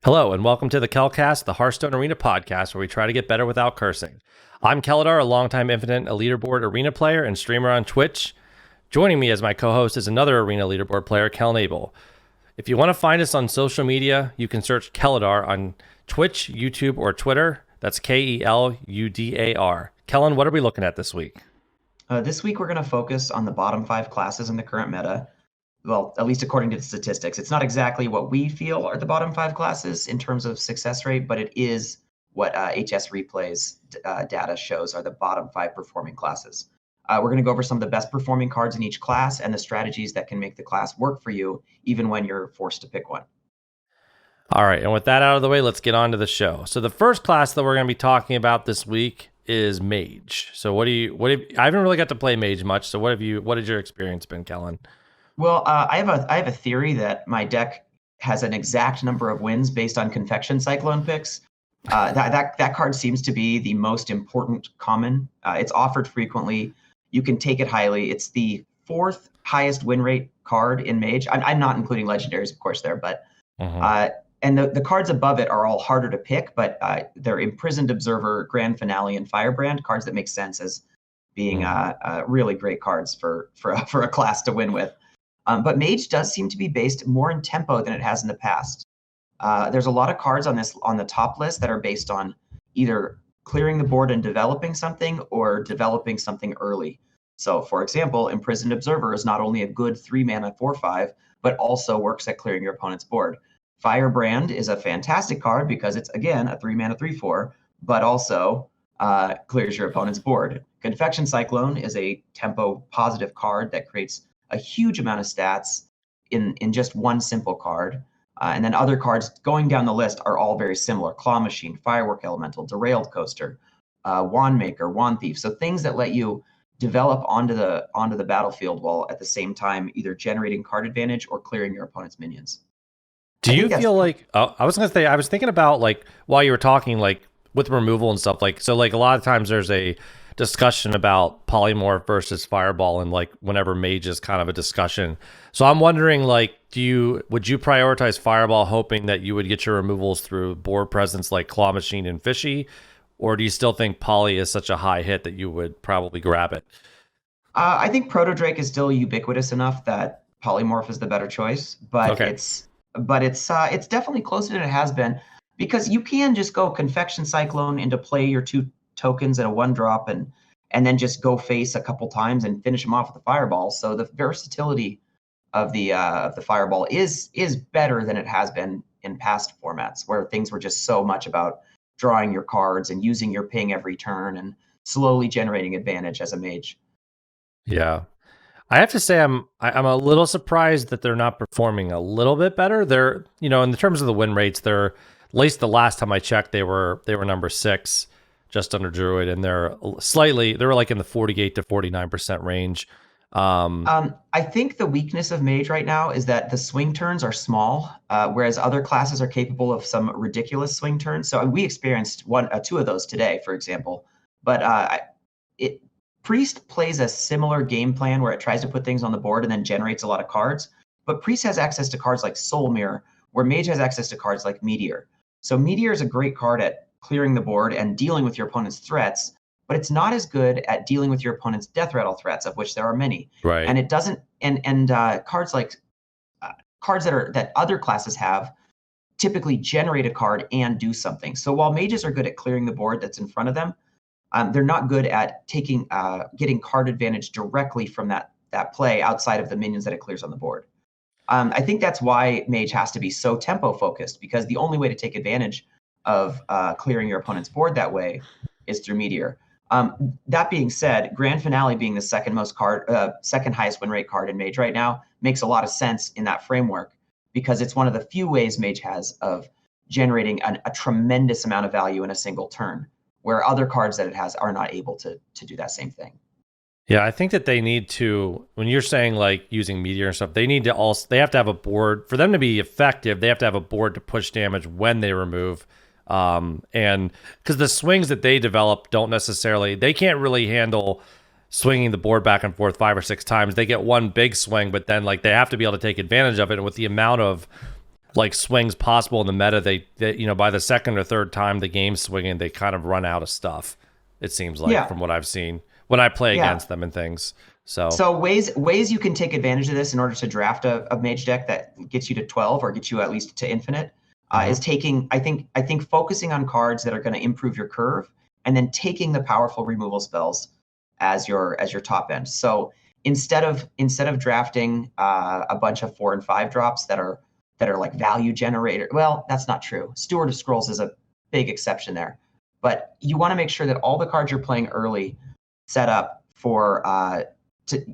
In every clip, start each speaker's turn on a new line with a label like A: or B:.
A: Hello, and welcome to the Kelcast, the Hearthstone Arena podcast, where we try to get better without cursing. I'm Keladar, a longtime Infinite, a leaderboard arena player and streamer on Twitch. Joining me as my co-host is another arena leaderboard player, Kellen Abel. If you want to find us on social media, you can search Keladar on Twitch, YouTube, or Twitter. That's Keludar. Kellen, what are we looking at this week?
B: This week, we're going to focus on the bottom 5 classes in the current meta. Well, at least according to the statistics. It's not exactly what we feel are the bottom 5 classes in terms of success rate, but it is what HS Replay's data shows are the bottom 5 performing classes. We're going to go over some of the best performing cards in each class and the strategies that can make the class work for you, even when you're forced to pick one.
A: All right, and with that out of the way, let's get on to the show. So the first class that we're going to be talking about this week is Mage. So I haven't really got to play Mage much. So what has your experience been, Kellen?
B: Well, I have a theory that my deck has an exact number of wins based on Confection Cyclone picks. That card seems to be the most important common. It's offered frequently. You can take it highly. It's the 4th highest win rate card in Mage. I'm not including legendaries, of course, there, but and the cards above it are all harder to pick, but they're Imprisoned Observer, Grand Finale, and Firebrand, cards that make sense as being really great cards for a class to win with. But Mage does seem to be based more in tempo than it has in the past. There's a lot of cards on the top list that are based on either clearing the board and developing something or developing something early. So, for example, Imprisoned Observer is not only a good 3-mana 4/5, but also works at clearing your opponent's board. Firebrand is a fantastic card because it's, again, a 3-mana 3/4, but also clears your opponent's board. Confection Cyclone is a tempo positive card that creates a huge amount of stats in just one simple card. And then other cards going down the list are all very similar. Claw Machine, Firework Elemental, Derailed Coaster, Wand Maker, Wand Thief. So things that let you develop onto the battlefield while at the same time either generating card advantage or clearing your opponent's minions.
A: Do you feel like, I was thinking about, like, while you were talking, like, with removal and stuff, like, so, like, a lot of times there's a discussion about polymorph versus fireball, and, like, whenever Mage is kind of a discussion. So I'm wondering, like, would you prioritize fireball hoping that you would get your removals through board presence like Claw Machine and Fishy, or do you still think poly is such a high hit that you would probably grab it?
B: I think Proto Drake is still ubiquitous enough that polymorph is the better choice, but it's definitely closer than it has been, because you can just go Confection Cyclone into play your 2 tokens at a 1-drop and then just go face a couple times and finish them off with the fireball. So the versatility of the fireball is better than it has been in past formats, where things were just so much about drawing your cards and using your ping every turn and slowly generating advantage as a mage.
A: Yeah. I have to say I'm a little surprised that they're not performing a little bit better. They're, in the terms of the win rates, they're, at least the last time I checked, they were number 6, just under Druid, and they were like in the 48 to 49% range.
B: I think the weakness of Mage right now is that the swing turns are small, whereas other classes are capable of some ridiculous swing turns. So we experienced 2 of those today, for example. But Priest plays a similar game plan where it tries to put things on the board and then generates a lot of cards. But Priest has access to cards like Soul Mirror, where Mage has access to cards like Meteor. So Meteor is a great card at clearing the board and dealing with your opponent's threats, but it's not as good at dealing with your opponent's death rattle threats, of which there are many.
A: Right.
B: And it doesn't. And cards like cards that other classes have typically generate a card and do something. So while mages are good at clearing the board that's in front of them, they're not good at getting card advantage directly from that play outside of the minions that it clears on the board. I think that's why Mage has to be so tempo focused, because the only way to take advantage of clearing your opponent's board that way is through Meteor. That being said, Grand Finale being the second highest win rate card in Mage right now makes a lot of sense in that framework, because it's one of the few ways Mage has of generating a tremendous amount of value in a single turn, where other cards that it has are not able to do that same thing.
A: Yeah, I think that they need to, when you're saying like using Meteor and stuff, they have to have a board for them to be effective. They have to have a board to push damage when they remove. And because the swings that they develop they can't really handle swinging the board back and forth 5 or 6 times. They get one big swing, but then like they have to be able to take advantage of it. And with the amount of like swings possible in the meta, they by the second or third time the game's swinging, they kind of run out of stuff. It seems like from what I've seen when I play against them and things.
B: So ways you can take advantage of this in order to draft a mage deck that gets you to 12 or gets you at least to infinite is taking. I think focusing on cards that are going to improve your curve, and then taking the powerful removal spells as your top end. So instead of drafting a bunch of 4 and 5 drops that are like value generator, well, that's not true. Steward of Scrolls is a big exception there, but you want to make sure that all the cards you're playing early set up for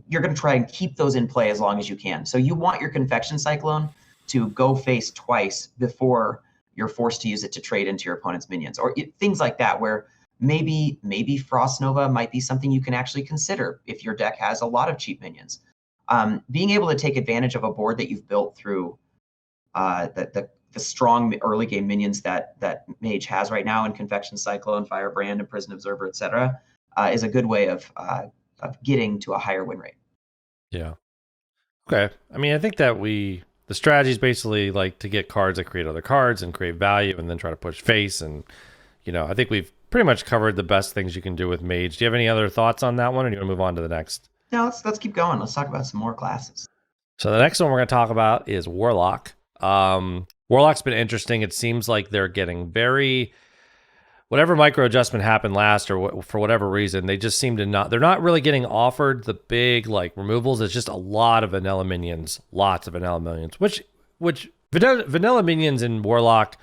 B: you're going to try and keep those in play as long as you can. So you want your Confection Cyclone to go face twice before you're forced to use it to trade into your opponent's minions, or things like that, where maybe Frost Nova might be something you can actually consider if your deck has a lot of cheap minions. Being able to take advantage of a board that you've built through the strong early game minions that Mage has right now in Confection Cyclone, Firebrand, and Prison Observer, etc., is a good way of getting to a higher win rate.
A: Yeah. Okay. I mean, I think that the strategy is basically like to get cards that create other cards and create value, and then try to push face. And I think we've pretty much covered the best things you can do with Mage. Do you have any other thoughts on that one, or do you want to move on to the next?
B: No, let's keep going. Let's talk about some more classes.
A: So the next one we're going to talk about is Warlock. Warlock's been interesting. It seems like they're getting whatever micro adjustment happened last, or for whatever reason, they just seem to they're not really getting offered the big like removals. It's just a lot of vanilla minions, which vanilla minions in Warlock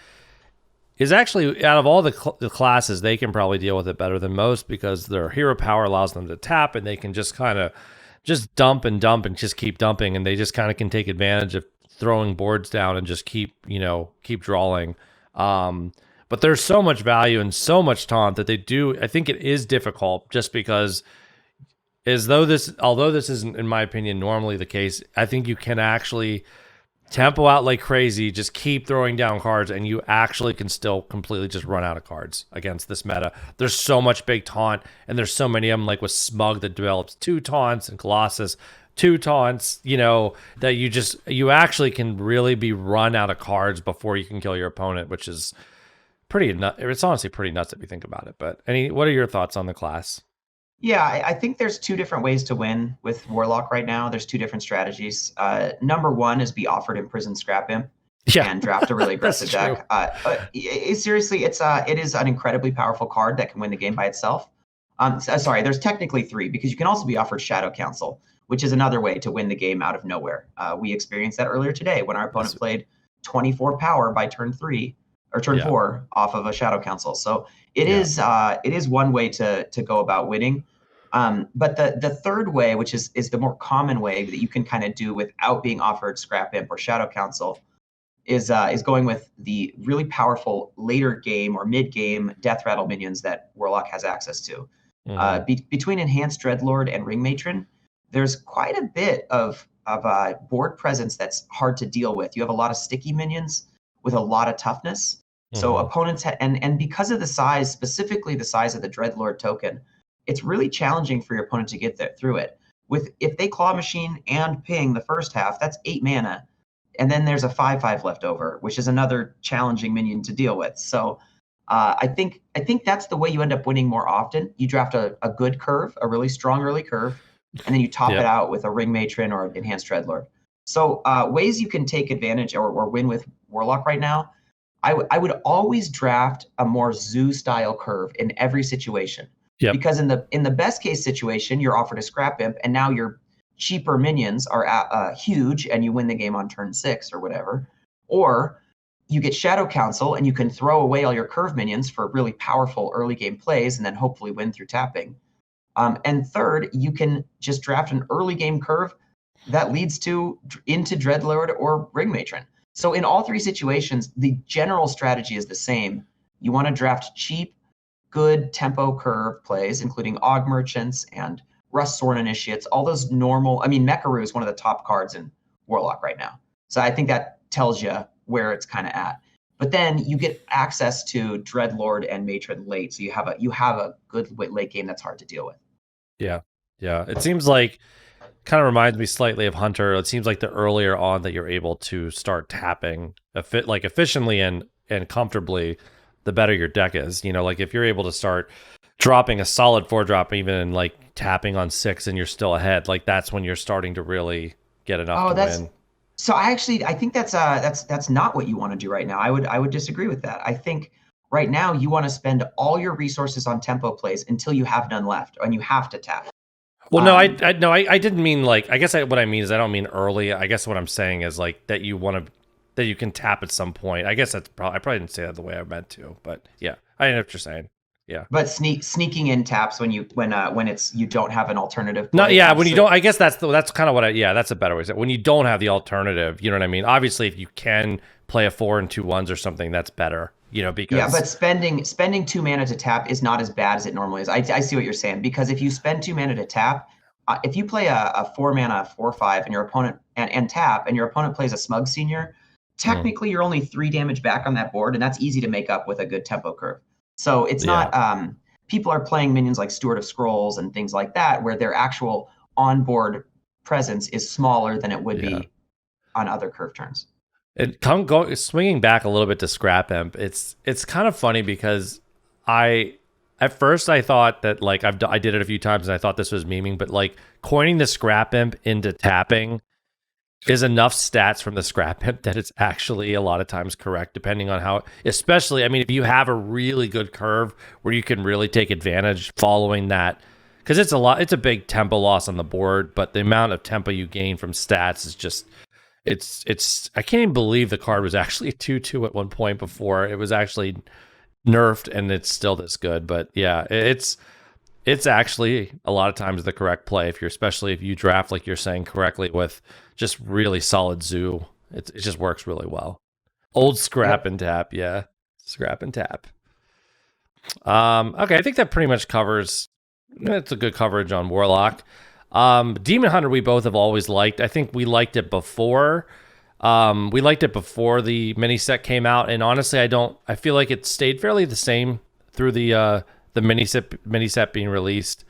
A: is actually, out of all the classes, they can probably deal with it better than most, because their hero power allows them to tap, and they can just kind of just dump and just keep dumping, and they just kind of can take advantage of throwing boards down and just keep drawing. But there's so much value and so much taunt that they do. I think it is difficult, just because, although this isn't, in my opinion, normally the case, I think you can actually tempo out like crazy, just keep throwing down cards, and you actually can still completely just run out of cards against this meta. There's so much big taunt, and there's so many of them, like with Smug that develops 2 taunts, and Colossus 2 taunts, that you actually can really be run out of cards before you can kill your opponent, which is pretty nuts. It's honestly pretty nuts if you think about it. But what are your thoughts on the class?
B: Yeah, I think there's 2 different ways to win with Warlock right now. There's 2 different strategies. Number 1 is be offered Imprisoned Scrap Imp and draft a really aggressive deck. Seriously, it is an incredibly powerful card that can win the game by itself. Sorry, there's technically 3, because you can also be offered Shadow Council, which is another way to win the game out of nowhere. We experienced that earlier today when our opponent played 24 power by turn 3 or turn 4 off of a Shadow Council. So it is one way to go about winning. But the third way, which is the more common way that you can kind of do without being offered Scrap Imp or Shadow Council, is going with the really powerful later game or mid game Death Rattle minions that Warlock has access to. Between Enhanced Dreadlord and Ring Matron, there's quite a bit of board presence that's hard to deal with. You have a lot of sticky minions with a lot of toughness. So opponents and because of the size, specifically the size of the Dreadlord token, it's really challenging for your opponent to get through it. If they Claw Machine and ping the first half, that's 8 mana, and then there's a 5/5 left over, which is another challenging minion to deal with. So I think that's the way you end up winning more often. You draft a good curve, a really strong early curve, and then you top it out with a Ring Matron or Enhanced Dreadlord. So ways you can take advantage or win with Warlock right now, I would always draft a more zoo style curve in every situation. Because in the best case situation, you're offered a Scrap Imp, and now your cheaper minions are huge, and you win the game on turn 6 or whatever. Or you get Shadow Council, and you can throw away all your curve minions for really powerful early game plays, and then hopefully win through tapping. And third, you can just draft an early game curve that leads into Dreadlord or Ring Matron. So in all 3 situations, the general strategy is the same. You want to draft cheap, good tempo curve plays, including Og Merchants and Rust Sworn Initiates, all those normal. I mean, Mekaru is one of the top cards in Warlock right now. So I think that tells you where it's kind of at. But then you get access to Dreadlord and Matron late, so you have a good late game that's hard to deal with.
A: Yeah. It seems like kind of reminds me slightly of Hunter. It seems like the earlier on that you're able to start tapping efficiently and comfortably, the better your deck is. Like if you're able to start dropping a solid 4-drop, even in like tapping on 6, and you're still ahead, like that's when you're starting to really get enough to win.
B: So I think that's not what you want to do right now. I would disagree with that. I think right now you want to spend all your resources on tempo plays until you have none left, and you have to tap.
A: Well, no, I didn't mean like. I guess what I mean is I don't mean early. I guess what I'm saying is like that you can tap at some point. I guess that's I probably didn't say that the way I meant to, but yeah, I know what you're saying. Yeah.
B: But sneaking in taps when you don't have an alternative play.
A: No, yeah, when you don't, I guess that's kind of what that's a better way to say it. When you don't have the alternative, you know what I mean? Obviously, if you can play a 4 and 2 1s or something, that's better, because.
B: Yeah, but spending 2 mana to tap is not as bad as it normally is. I see what you're saying, because if you spend 2 mana to tap, if you play a 4 mana 4/5 and your opponent and tap, and your opponent plays a Smug Senior, technically you're only 3 damage back on that board, and that's easy to make up with a good tempo curve. So it's not, people are playing minions like Steward of Scrolls and things like that, where their actual onboard presence is smaller than it would be on other curve turns.
A: Swinging back a little bit to Scrap Imp, it's kind of funny because at first I thought that like I did it a few times and I thought this was memeing, but like coining the Scrap Imp into tapping is enough stats from the Scrap Imp that it's actually a lot of times correct, depending on how, especially, I mean, if you have a really good curve where you can really take advantage following that, because it's a big tempo loss on the board, but the amount of tempo you gain from stats is just, I can't even believe the card was actually a 2/2 at one point before it was actually nerfed, and it's still this good. But yeah, it's actually a lot of times the correct play, especially if you draft, like you're saying, correctly with just really solid zoo. It just works really well. Old Scrap and Tap, yeah. Scrap and Tap. Okay, I think that pretty much covers. It's a good coverage on Warlock. Demon Hunter we both have always liked. I think we liked it before. We liked it before the mini set came out, and honestly, I feel like it stayed fairly the same through the mini set being released.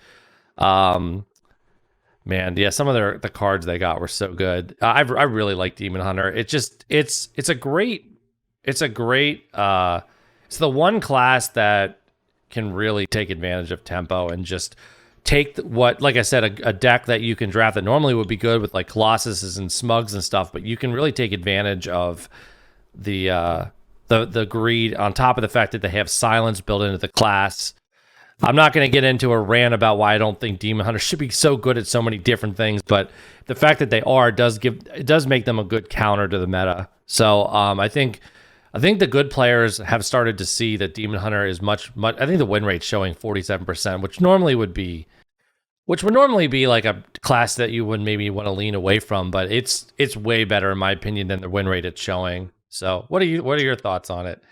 A: Man, yeah, some of the cards they got were so good. I really like Demon Hunter. It's the one class that can really take advantage of tempo and just take like I said, a deck that you can draft that normally would be good with like Colossuses and Smugs and stuff, but you can really take advantage of the greed, on top of the fact that they have silence built into the class. I'm not going to get into a rant about why I don't think Demon Hunter should be so good at so many different things, but the fact that they does make them a good counter to the meta. So I think the good players have started to see that Demon Hunter is much. I think the win rate's showing 47%, which would normally be like a class that you would maybe want to lean away from, but it's way better in my opinion than the win rate it's showing. So what are your thoughts on it?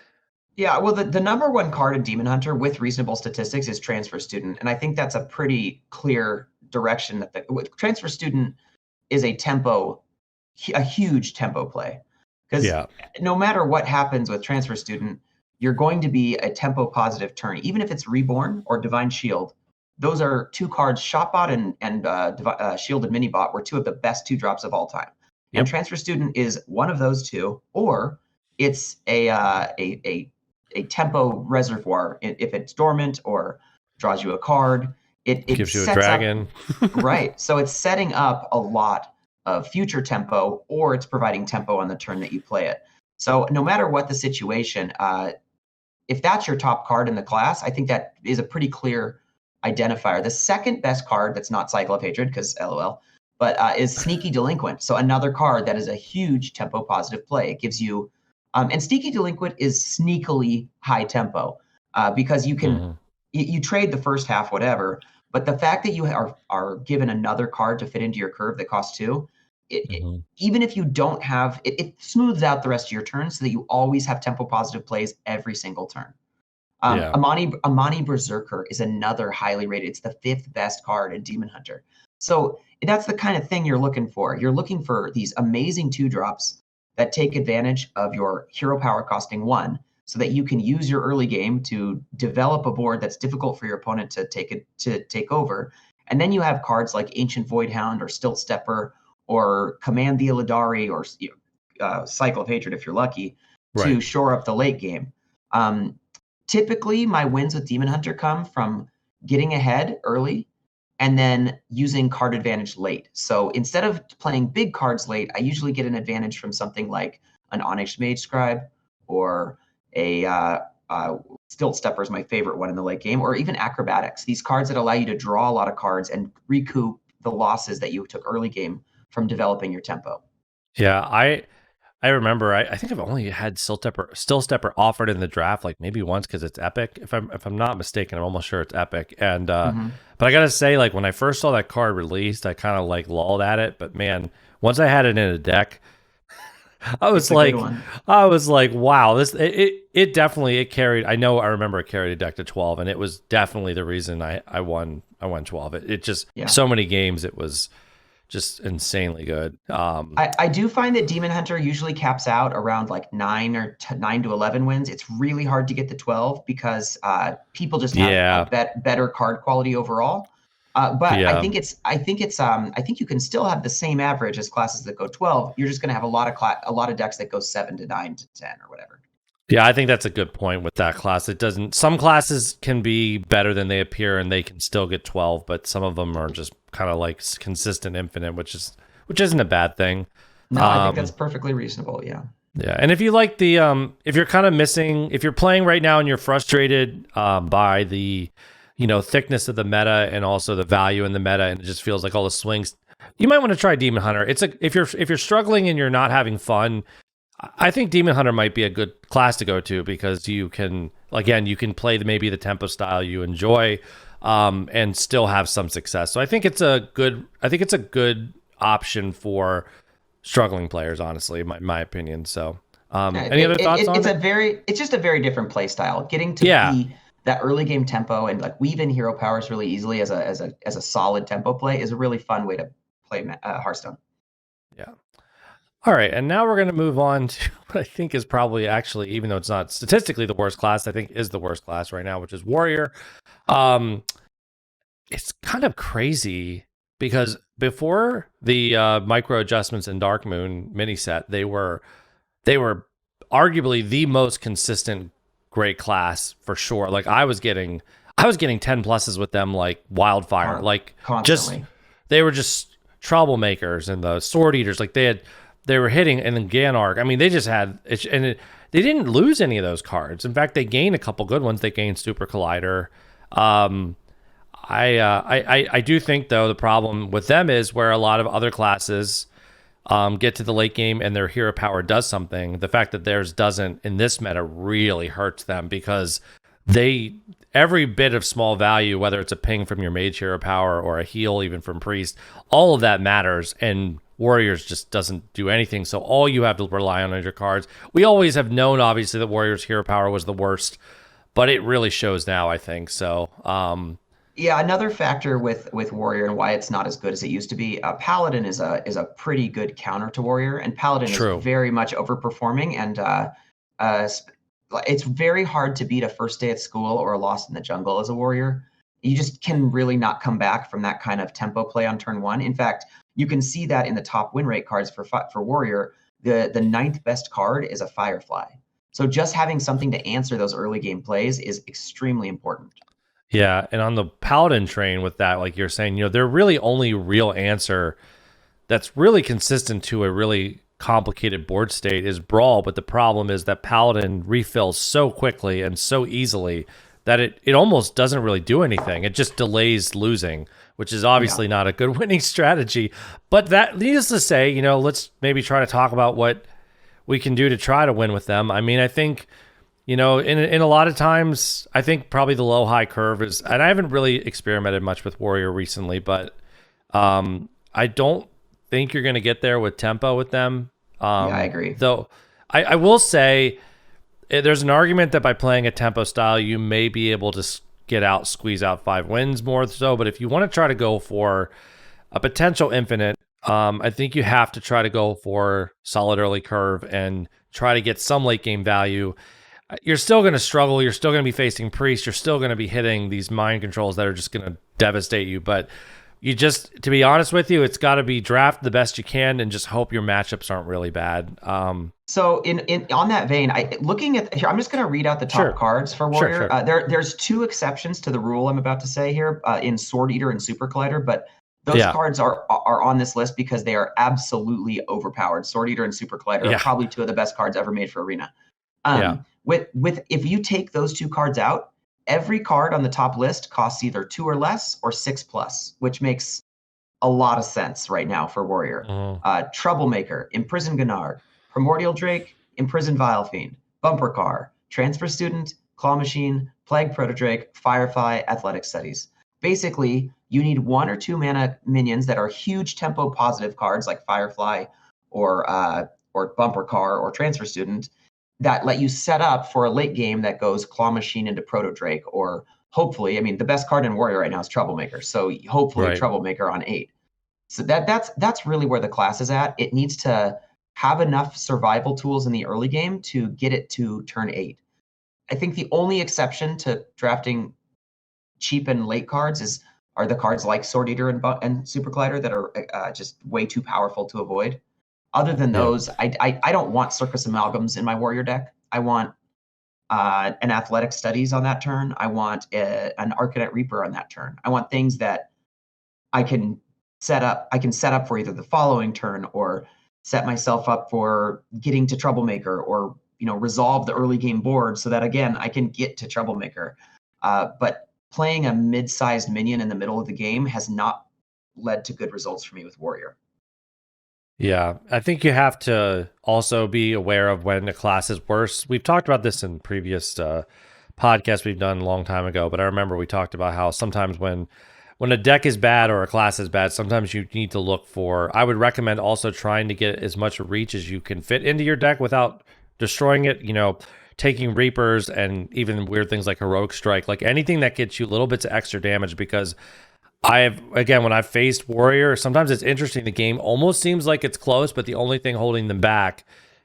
B: Yeah, well, the number one card in Demon Hunter with reasonable statistics is Transfer Student, and I think that's a pretty clear direction that Transfer Student is a huge tempo play, because no matter what happens with Transfer Student, you're going to be a tempo positive turn, even if it's Reborn or Divine Shield. Those are 2 cards. Shotbot and Shielded Minibot were 2 of the best 2-drops of all time. Yep. And Transfer Student is one of those 2, or it's a tempo reservoir if it's dormant or draws you a card. It
A: gives you a dragon.
B: Right. So it's setting up a lot of future tempo, or it's providing tempo on the turn that you play it. So no matter what the situation, if that's your top card in the class, I think that is a pretty clear identifier. The second best card that's not Cycle of Hatred, because LOL, but is Sneaky Delinquent. So another card that is a huge tempo positive play. It gives you and Sneaky Delinquent is sneakily high tempo because you can you trade the first half, whatever, but the fact that you are given another card to fit into your curve that costs 2, even if you don't have it smooths out the rest of your turn so that you always have tempo positive plays every single turn. Amani Berserker is another highly rated. It's the 5th best card in Demon Hunter. So that's the kind of thing you're looking for. You're looking for these amazing 2-drops that take advantage of your hero power costing 1, so that you can use your early game to develop a board that's difficult for your opponent to take over, And then you have cards like Ancient Voidhound or Stilt Stepper or Command the Illidari or Cycle of Hatred if you're lucky to shore up the late game. Typically, my wins with Demon Hunter come from getting ahead early and then using card advantage late. So instead of playing big cards late, I usually get an advantage from something like an Onyx Mage Scribe or a Stilt Stepper is my favorite one in the late game, or even Acrobatics. These cards that allow you to draw a lot of cards and recoup the losses that you took early game from developing your tempo.
A: Yeah, I remember. I think I've only had Stilt Stepper offered in the draft like maybe once because it's epic. If I'm not mistaken, I'm almost sure it's epic. And but I gotta say, like when I first saw that card released, I kind of like lolled at it. But man, once I had it in a deck, I was like, wow, this it definitely carried. I remember it carried a deck to 12, and it was definitely the reason I won 12. It just so many games. It was just insanely good.
B: I do find that Demon Hunter usually caps out around like 9 to 11 wins. It's really hard to get to 12 because people just have better card quality overall. But I think you can still have the same average as classes that go 12. You're just going to have a lot of decks that go 7 to 9 to 10 or whatever.
A: Yeah, I think that's a good point with that class. Some classes can be better than they appear and they can still get 12, but some of them are just kind of like consistent infinite, which isn't a bad thing.
B: No, I think that's perfectly reasonable. Yeah.
A: Yeah. And if you like if you're kind of missing, if you're playing right now and you're frustrated by the, thickness of the meta and also the value in the meta, and it just feels like all the swings, you might want to try Demon Hunter. If you're struggling and you're not having fun, I think Demon Hunter might be a good class to go to because you can play maybe the tempo style you enjoy and still have some success. So I think it's a good option for struggling players, honestly, in my opinion. So any other thoughts on it?
B: It's just a very different play style. Getting to be that early game tempo and like weave in hero powers really easily as a solid tempo play is a really fun way to play Hearthstone.
A: Yeah. All right, and now we're going to move on to what I think is probably actually, even though it's not statistically the worst class, I think is the worst class right now, which is Warrior. It's kind of crazy because before the micro adjustments in Dark Moon mini set, they were arguably the most consistent great class for sure. Like I was getting 10 pluses with them like wildfire, like
B: constantly.
A: They were just troublemakers, and the Sword Eaters, like they were hitting, and then Ganark. I mean, they just had they didn't lose any of those cards. In fact, they gained a couple good ones. They gained Super Collider. I do think though the problem with them is where a lot of other classes get to the late game and their hero power does something. The fact that theirs doesn't in this meta really hurts them because every bit of small value, whether it's a ping from your mage hero power or a heal even from priest, all of that matters, and Warriors just doesn't do anything. So all you have to rely on your cards. We always have known, obviously, that Warriors hero power was the worst, but it really shows now, I think. So
B: yeah, another factor with Warrior and why it's not as good as it used to be, Paladin is a pretty good counter to Warrior, and Paladin is very much overperforming, and it's very hard to beat a first day at school or a Lost in the Jungle as a Warrior. You just can really not come back from that kind of tempo play on turn one. In fact, you can see that in the top win rate cards for Warrior. The 9th best card is a Firefly. So just having something to answer those early game plays is extremely important.
A: Yeah, and on the Paladin train with that, like you're saying, they're really only real answer that's really consistent to a really complicated board state is Brawl, but the problem is that Paladin refills so quickly and so easily that it almost doesn't really do anything. It just delays losing, which is obviously not a good winning strategy. But that, needless to say, let's maybe try to talk about what we can do to try to win with them. I mean, I think, in a lot of times, I think probably the low-high curve is, and I haven't really experimented much with Warrior recently, but I don't think you're going to get there with tempo with them.
B: I agree.
A: Though I will say there's an argument that by playing a tempo style, you may be able to squeeze out 5 wins more so. But if you want to try to go for a potential infinite, I think you have to try to go for solid early curve and try to get some late game value. You're still going to struggle. You're still going to be facing priest. You're still going to be hitting these mind controls that are just going to devastate you. But You just, to be honest with you, it's got to be draft the best you can and just hope your matchups aren't really bad.
B: So in on that vein, looking at here, I'm just going to read out the top cards for Warrior. There's two exceptions to the rule I'm about to say here in Sword Eater and Super Collider, but those cards are on this list because they are absolutely overpowered. Sword Eater and Super Collider are probably two of the best cards ever made for Arena. With if you take those two cards out, every card on the top list costs either 2 or less or 6+, which makes a lot of sense right now for Warrior. Troublemaker, Imprison Gunnar, Primordial Drake, Imprison Vilefiend, Bumper Car, Transfer Student, Claw Machine, Plague Protodrake, Firefly, Athletic Studies. Basically, you need 1 or 2 mana minions that are huge tempo positive cards like Firefly or Bumper Car or Transfer Student that let you set up for a late game that goes Claw Machine into Protodrake, or hopefully, I mean, the best card in Warrior right now is Troublemaker, so hopefully Troublemaker on 8. So that's really where the class is at. It needs to have enough survival tools in the early game to get it to turn 8. I think the only exception to drafting cheap and late cards are the cards like Sword Eater and Super Collider that are just way too powerful to avoid. Other than those, I don't want Circus Amalgams in my Warrior deck. I want an Athletic Studies on that turn. I want an Arcanite Reaper on that turn. I want things that I can set up for either the following turn or set myself up for getting to Troublemaker, or resolve the early game board so that again I can get to Troublemaker. But playing a mid-sized minion in the middle of the game has not led to good results for me with Warrior.
A: Yeah, I think you have to also be aware of when a class is worse. We've talked about this in previous podcasts we've done a long time ago, but I remember we talked about how sometimes when a deck is bad or a class is bad, sometimes you need to look for, I would recommend also trying to get as much reach as you can fit into your deck without destroying it, taking Reapers and even weird things like Heroic Strike, like anything that gets you little bits of extra damage, because when I've faced Warrior, sometimes it's interesting. The game almost seems like it's close, but the only thing holding them back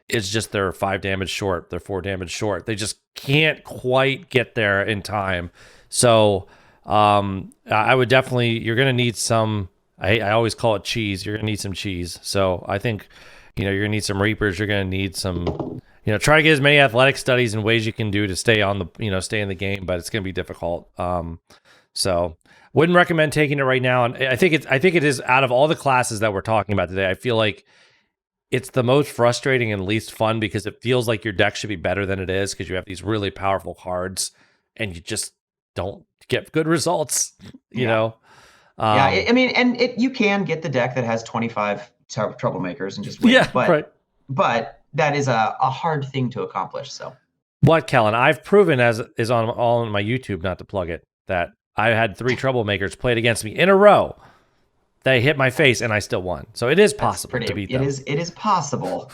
A: is just they're 5 damage short, they're 4 damage short. They just can't quite get there in time. So I would definitely, you're going to need some, I always call it cheese. You're going to need some cheese. So I think, you're going to need some Reapers. You're going to need some, try to get as many Athletic Studies and ways you can do to stay on the, stay in the game, but it's going to be difficult. So wouldn't recommend taking it right now. And I think it is, out of all the classes that we're talking about today, I feel like it's the most frustrating and least fun because it feels like your deck should be better than it is because you have these really powerful cards and you just don't get good results, you know?
B: I mean, and you can get the deck that has 25 Troublemakers and just win. But that is a hard thing to accomplish. So
A: what, Kellen? I've proven, as is on my YouTube, not to plug it, that I had 3 Troublemakers played against me in a row. They hit my face and I still won. So it is possible to beat them.
B: It is possible.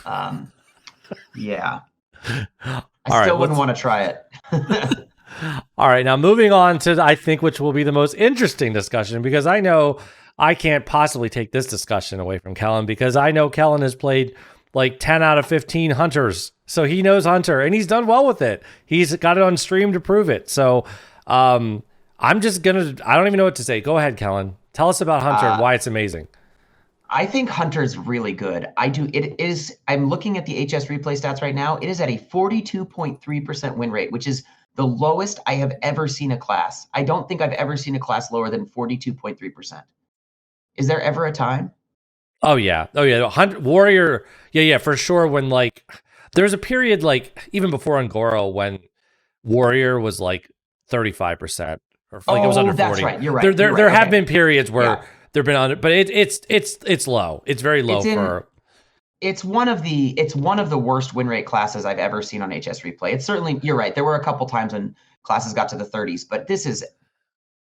B: Yeah. I still wouldn't want to try it.
A: All right, now moving on to, I think, which will be the most interesting discussion, because I know I can't possibly take this discussion away from Kellen, because I know Kellen has played like 10 out of 15 Hunters. So he knows Hunter and he's done well with it. He's got it on stream to prove it. So I'm just going to, I don't even know what to say. Go ahead, Kellen. Tell us about Hunter and why it's amazing.
B: I think Hunter's really good. I'm looking at the HS replay stats right now. It is at a 42.3% win rate, which is the lowest I have ever seen a class. I don't think I've ever seen a class lower than 42.3%. Is there ever a time?
A: Oh yeah. Warrior. Yeah, for sure. When there's a period even before Angoro when Warrior was 35%, or it was under 40.
B: That's right. You're right.
A: There have been periods where they've been under, but it's low. It's very low
B: It's one of the worst win rate classes I've ever seen on HS replay. It's certainly, you're right. There were a couple times when classes got to the 30s, but this is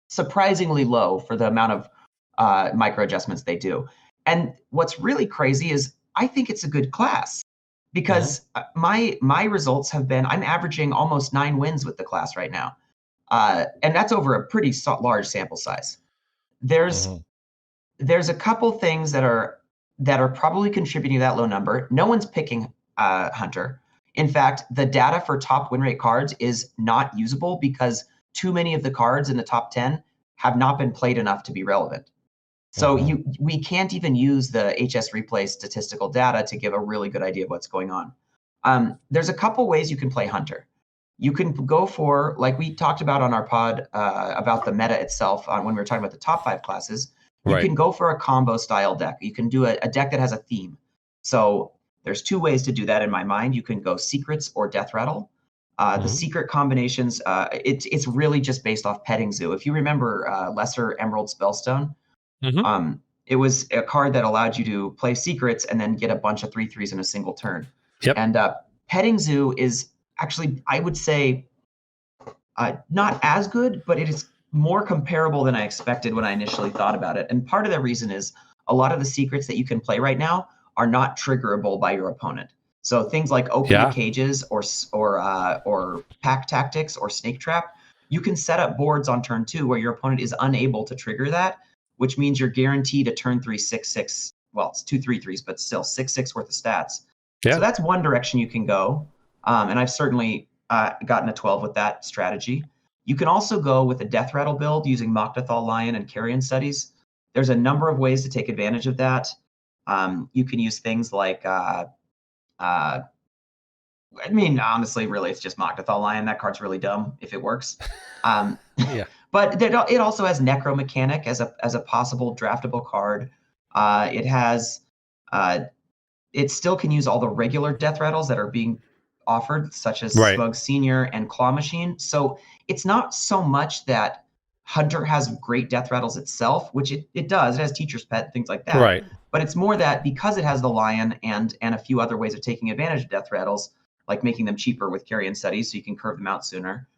B: surprisingly low for the amount of micro adjustments they do. And what's really crazy is I think it's a good class because my results have been, I'm averaging almost 9 wins with the class right now. And that's over a pretty large sample size. There's a couple things that are probably contributing to that low number. No one's picking Hunter. In fact, the data for top win rate cards is not usable because too many of the cards in the top 10 have not been played enough to be relevant. So we can't even use the HS replay statistical data to give a really good idea of what's going on. There's a couple ways you can play Hunter. You can go for, like we talked about on our pod about the meta itself when we were talking about the top 5 classes, you can go for a combo style deck. You can do a deck that has a theme. So there's 2 ways to do that in my mind. You can go Secrets or Death Rattle. The secret combinations, it's really just based off Petting Zoo. If you remember Lesser Emerald Spellstone, it was a card that allowed you to play Secrets and then get a bunch of 3/3s in a single turn.
A: Yep.
B: And Petting Zoo is actually, I would say, not as good, but it is more comparable than I expected when I initially thought about it. And part of the reason is a lot of the secrets that you can play right now are not triggerable by your opponent. So things like Open the Cages or Pack Tactics or Snake Trap, you can set up boards on turn 2 where your opponent is unable to trigger that, which means you're guaranteed a turn 3 6/6. Well, it's 2 3/3s, but still 6/6 worth of stats. Yeah. So that's one direction you can go. And I've certainly gotten a 12 with that strategy. You can also go with a Death Rattle build using Mok'Dathal Lion and Carrion Studies. There's a number of ways to take advantage of that. You can use things like, honestly, really, it's just Mok'Dathal Lion. That card's really dumb if it works. But it also has Necromechanic as a possible draftable card. It still can use all the regular Death Rattles that are being offered, such as Smug Senior and Claw Machine. So it's not so much that Hunter has great Death Rattles itself, which it does. It has Teacher's Pet, things like that. Right. But it's more that because it has the Lion and a few other ways of taking advantage of Death Rattles, like making them cheaper with Carrion Studies so you can curve them out sooner,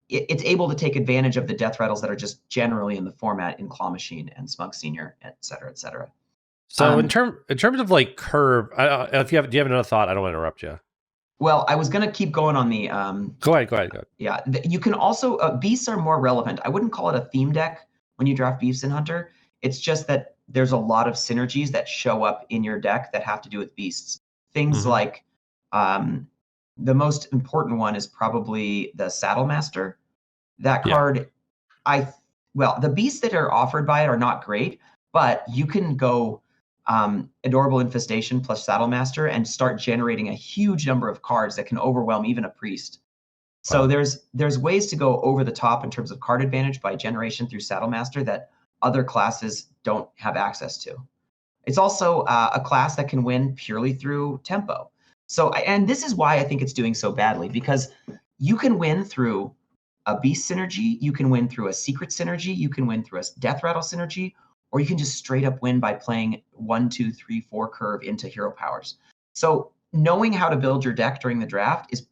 B: it's able to take advantage of the Death Rattles that are just generally in the format in Claw Machine and Smug Senior, et cetera, et cetera.
A: So in terms of like curve, do you have another thought? I don't want to interrupt you.
B: Well, I was going to keep going on the...
A: Go ahead.
B: Yeah, you can also... beasts are more relevant. I wouldn't call it a theme deck when you draft beasts in Hunter. It's just that there's a lot of synergies that show up in your deck that have to do with beasts. Things like... the most important one is probably the Saddle Master. That card... the beasts that are offered by it are not great, but you can go... Adorable Infestation plus Saddle Master and start generating a huge number of cards that can overwhelm even a priest. So there's ways to go over the top in terms of card advantage by generation through Saddle Master that other classes don't have access to. It's also a class that can win purely through tempo. So, and this is why I think it's doing so badly, because you can win through a beast synergy, you can win through a secret synergy, you can win through a Death Rattle synergy, or you can just straight up win by playing 1, 2, 3, 4 curve into hero powers. So knowing how to build your deck during the draft is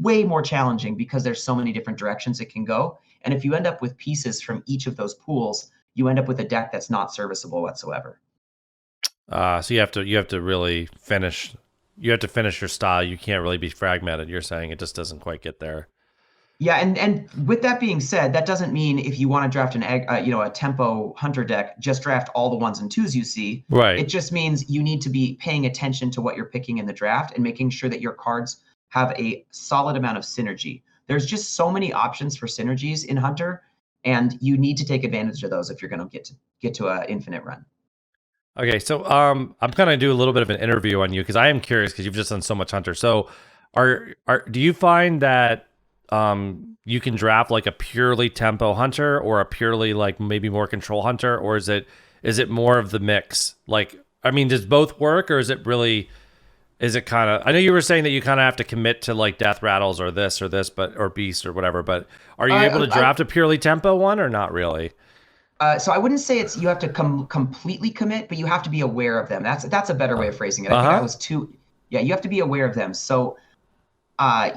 B: way more challenging because there's so many different directions it can go. And if you end up with pieces from each of those pools, you end up with a deck that's not serviceable whatsoever.
A: So you have to really finish. You have to finish your style. You can't really be fragmented. You're saying it just doesn't quite get there.
B: Yeah, and with that being said, that doesn't mean if you want to draft a tempo Hunter deck, just draft all the 1s and 2s you see.
A: Right.
B: It just means you need to be paying attention to what you're picking in the draft and making sure that your cards have a solid amount of synergy. There's just so many options for synergies in Hunter, and you need to take advantage of those if you're going to get to an infinite run.
A: Okay, so I'm going to do a little bit of an interview on you because I am curious because you've just done so much Hunter. So, do you find that you can draft like a purely tempo Hunter or a purely like maybe more control Hunter, or is it more of the mix? Like, I mean, does both work, or is it kind of, I know you were saying that you kind of have to commit to like Death Rattles or this, or Beast or whatever, but are you able to draft a purely tempo one or not really?
B: So I wouldn't say you have to completely commit, but you have to be aware of them. That's a better way of phrasing it. I think I was you have to be aware of them. So I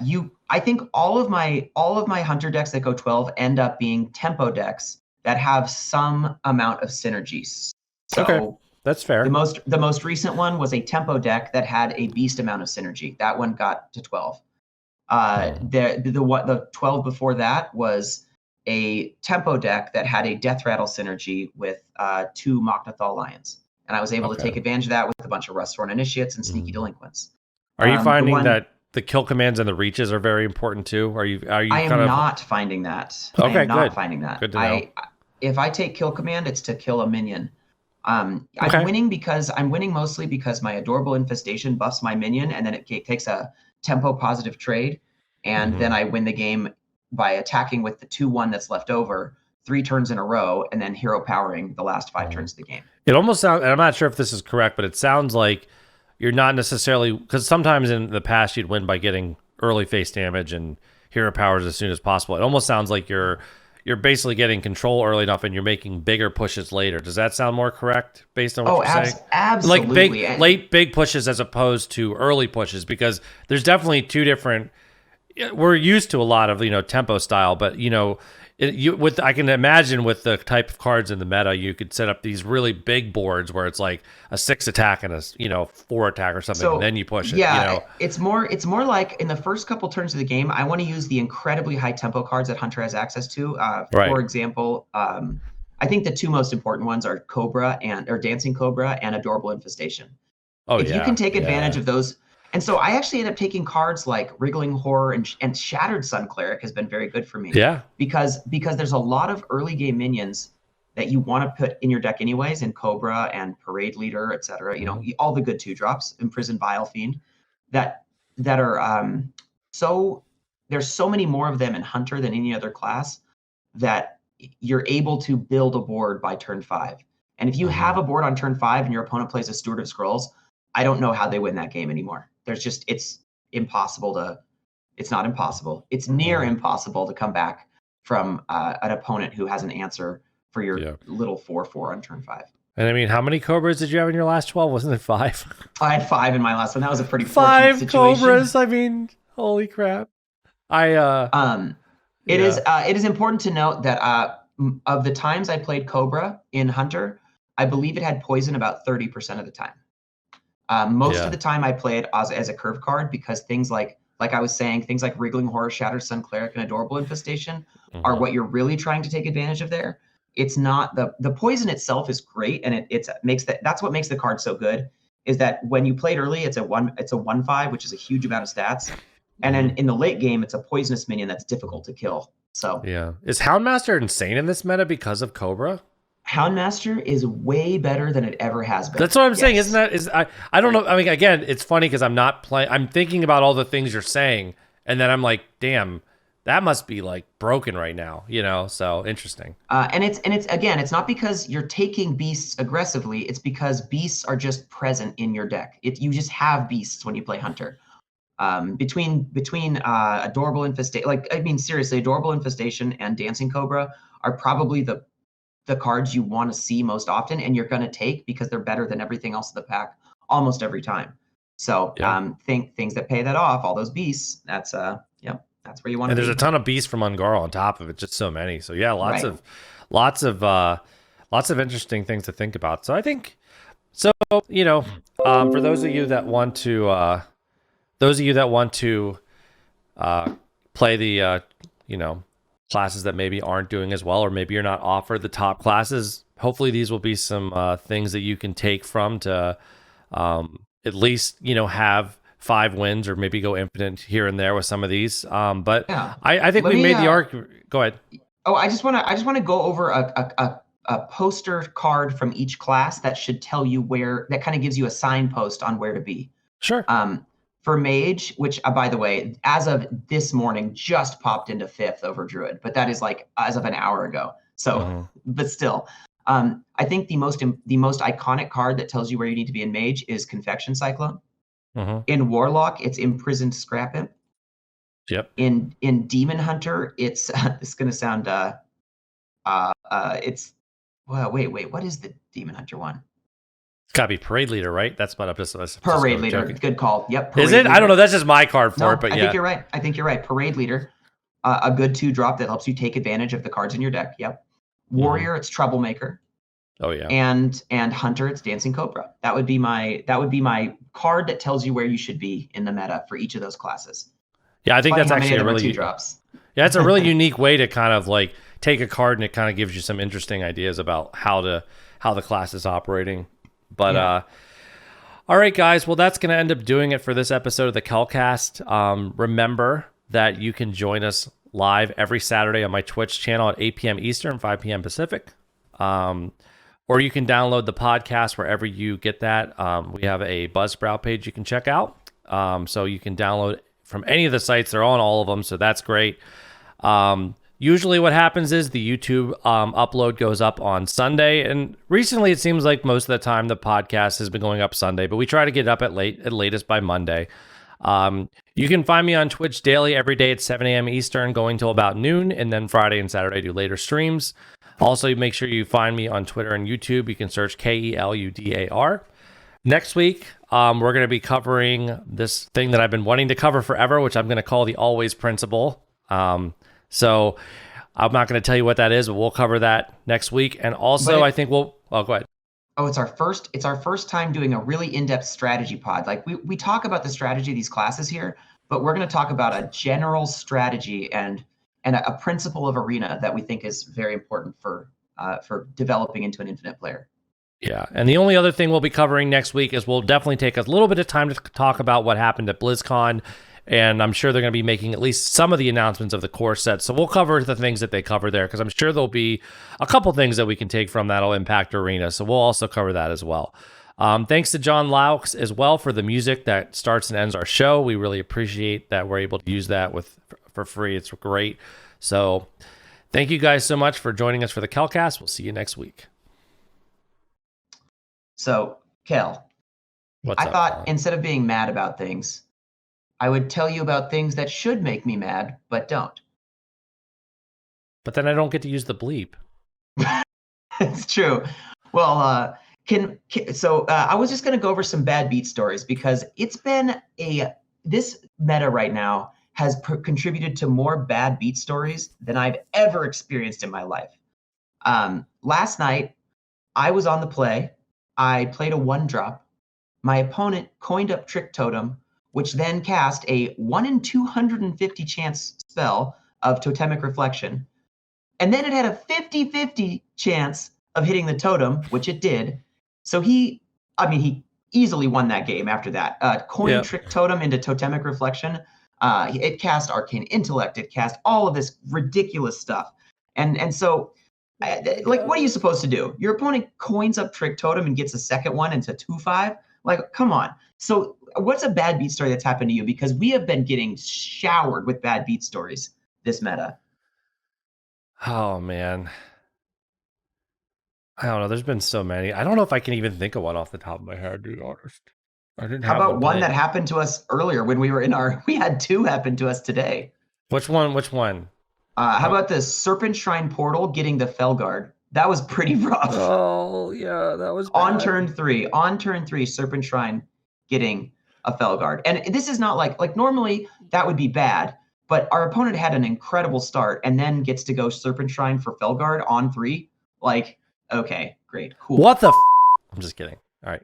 B: think all of my Hunter decks that go 12 end up being tempo decks that have some amount of synergies. So
A: okay, that's fair.
B: The most recent one was a tempo deck that had a beast amount of synergy. That one got to 12. The 12 before that was a tempo deck that had a Death Rattle synergy with 2 Mok'Dathal Lions, and I was able to take advantage of that with a bunch of Rustthorn Initiates and Sneaky Delinquents.
A: Are you finding that the kill commands and the reaches are very important too? I am
B: not finding that.
A: Okay,
B: I am not finding that.
A: Good to know.
B: If I take kill command, it's to kill a minion. I'm winning mostly because my Adorable Infestation buffs my minion, and then it takes a tempo positive trade, and then I win the game by attacking with the 2/1 that's left over 3 turns in a row, and then hero powering the last 5 turns of the game.
A: It almost sounds, and I'm not sure if this is correct, but it sounds like you're not necessarily, because sometimes in the past you'd win by getting early face damage and hero powers as soon as possible. It almost sounds like you're basically getting control early enough and you're making bigger pushes later. Does that sound more correct based on what you're saying?
B: Absolutely.
A: Like big pushes as opposed to early pushes, because there's definitely two different, we're used to a lot of, tempo style, but I can imagine with the type of cards in the meta, you could set up these really big boards where it's like a 6 attack and a 4 attack or something, and then you push it.
B: Yeah, it's more like in the first couple turns of the game, I want to use the incredibly high tempo cards that Hunter has access to. For example, I think the 2 most important ones are Dancing Cobra and Adorable Infestation. If you can take advantage of those. And so I actually end up taking cards like Wriggling Horror and Shattered Sun Cleric has been very good for me.
A: Yeah.
B: Because there's a lot of early game minions that you want to put in your deck anyways, in Cobra and Parade Leader, etc. All the good 2-drops, Imprisoned Vile Fiend, that are there's so many more of them in Hunter than any other class that you're able to build a board by turn 5. And if you have a board on turn 5 and your opponent plays a Steward of Scrolls, I don't know how they win that game anymore. It's impossible it's not impossible. It's near impossible to come back from an opponent who has an answer for your little 4/4 on turn 5.
A: And I mean, how many Cobras did you have in your last 12? Wasn't it 5?
B: I had 5 in my last one. That was a pretty fortunate situation.
A: 5 Cobras. I mean, holy crap.
B: It is important to note that of the times I played Cobra in Hunter, I believe it had poison about 30% of the time. Most of the time I play it as a curve card, because things like I was saying, things like Wriggling Horror, Shattered Sun Cleric, and Adorable Infestation are what you're really trying to take advantage of there. It's not the poison itself is great, and that's what makes the card so good, is that when you play it early, it's a 1/5, which is a huge amount of stats. And then in the late game, it's a poisonous minion that's difficult to kill. So
A: is Houndmaster insane in this meta because of Cobra?
B: Houndmaster is way better than it ever has been.
A: That's what I'm saying, isn't that? I don't know. I mean, again, it's funny because I'm not playing. I'm thinking about all the things you're saying, and then I'm like, damn, that must be like broken right now, So interesting.
B: And it's not because you're taking beasts aggressively. It's because beasts are just present in your deck. You just have beasts when you play Hunter. Between Adorable Infestation, seriously, Adorable Infestation and Dancing Cobra are probably the cards you want to see most often, and you're going to take because they're better than everything else in the pack almost every time. So things that pay that off, all those beasts, that's where you want to be.
A: And there's a ton of beasts from Ungaro on top of it, just so many. So yeah, lots of interesting things to think about. So I think, for those of you that want to play the classes that maybe aren't doing as well, or maybe you're not offered the top classes, hopefully these will be some things that you can take from to at least have 5 wins, or maybe go infinite here and there with some of these. But I think we made the argument. Go ahead.
B: Oh, I just want to go over a poster card from each class that should tell you that kind of gives you a signpost on where to be.
A: Sure.
B: For Mage, which, by the way, as of this morning, just popped into 5th over Druid, but that is like as of an hour ago. So, but still, I think the most iconic card that tells you where you need to be in Mage is Confection Cyclone. In Warlock, it's Imprisoned Scrap Imp.
A: Yep.
B: In Demon Hunter, it's it's going to sound wait, what is the Demon Hunter one?
A: It's gotta be Parade Leader, right? That's what I'm just
B: Parade Leader. Joking. Good call. Yep.
A: Is it? Leader. I don't know. That's just my card for it, but
B: I think you're right. Parade Leader, a good 2-drop that helps you take advantage of the cards in your deck. Yep. Warrior, it's Troublemaker.
A: Oh yeah.
B: And Hunter, it's Dancing Cobra. That would be my card that tells you where you should be in the meta for each of those classes.
A: Yeah, I think that's actually a really
B: 2-drops.
A: Yeah, it's a really unique way to kind of like take a card, and it kind of gives you some interesting ideas about how the class is operating. But all right, guys. Well, that's going to end up doing it for this episode of the Kelcast. Remember that you can join us live every Saturday on my Twitch channel at 8 p.m. Eastern, 5 p.m. Pacific. Or you can download the podcast wherever you get that. We have a Buzzsprout page you can check out. So you can download from any of the sites. They're on all of them, so that's great. Usually what happens is the YouTube upload goes up on Sunday, and recently it seems like most of the time the podcast has been going up Sunday, but we try to get it up at latest by Monday. You can find me on Twitch daily every day at 7 a.m. Eastern going till about noon, and then Friday and Saturday I do later streams. Also, make sure you find me on Twitter and YouTube. You can search KELUDAR. Next week, we're going to be covering this thing that I've been wanting to cover forever, which I'm going to call the always principle. So I'm not going to tell you what that is, but we'll cover that next week. And also, I think go ahead.
B: Oh, it's our first time doing a really in-depth strategy pod. Like we talk about the strategy of these classes here, but we're going to talk about a general strategy and a principle of Arena that we think is very important for developing into an infinite player.
A: Yeah, and the only other thing we'll be covering next week is we'll definitely take a little bit of time to talk about what happened at BlizzCon, and I'm sure they're going to be making at least some of the announcements of the core set. So we'll cover the things that they cover there, because I'm sure there'll be a couple things that we can take from that'll impact Arena. So we'll also cover that as well. Thanks to John Laux as well for the music that starts and ends our show. We really appreciate that we're able to use that for free. It's great. So thank you guys so much for joining us for the Kelcast. We'll see you next week.
B: So, Kel, I thought instead of being mad about things, I would tell you about things that should make me mad, but don't.
A: But then I don't get to use the bleep.
B: It's true. Well, I was just going to go over some bad beat stories, because it's been this meta right now has contributed to more bad beat stories than I've ever experienced in my life. Last night, I was on the play. I played a 1-drop. My opponent coined up Trick Totem, which then cast a 1 in 250 chance spell of Totemic Reflection. And then it had a 50-50 chance of hitting the totem, which it did. So he easily won that game after that. Trick Totem into Totemic Reflection. It cast Arcane Intellect. It cast all of this ridiculous stuff. And so, what are you supposed to do? Your opponent coins up Trick Totem and gets a second one into 2/5? Like, come on. So what's a bad beat story that's happened to you? Because we have been getting showered with bad beat stories this meta.
A: Oh, man. I don't know. There's been so many. I don't know if I can even think of one off the top of my head, to be honest.
B: How about one that happened to us earlier when we were we had 2 happen to us today.
A: Which one?
B: How about the Serpent Shrine Portal getting the Felguard? That was pretty rough.
A: Oh, yeah, that was bad.
B: On turn 3, Serpent Shrine getting a Felguard. And this is not like normally that would be bad, but our opponent had an incredible start and then gets to go Serpent Shrine for Felguard on 3. Like, okay, great, cool.
A: What the I'm just kidding. All right.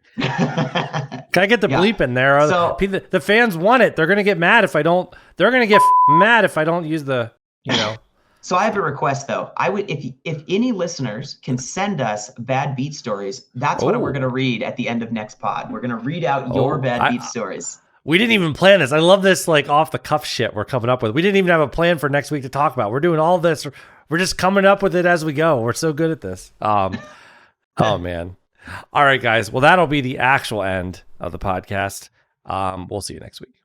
A: Can I get the bleep in there? So, the fans want it. They're going to get mad if I don't. They're going to get mad if I don't use the,
B: So I have a request, though. I would, if any listeners can send us bad beat stories, that's what we're going to read at the end of next pod. We're going to read out your bad beat stories.
A: We didn't even plan this. I love this off the cuff shit we're coming up with. We didn't even have a plan for next week to talk about. We're doing all this. We're just coming up with it as we go. We're so good at this. Oh man. All right, guys. Well, that'll be the actual end of the podcast. We'll see you next week.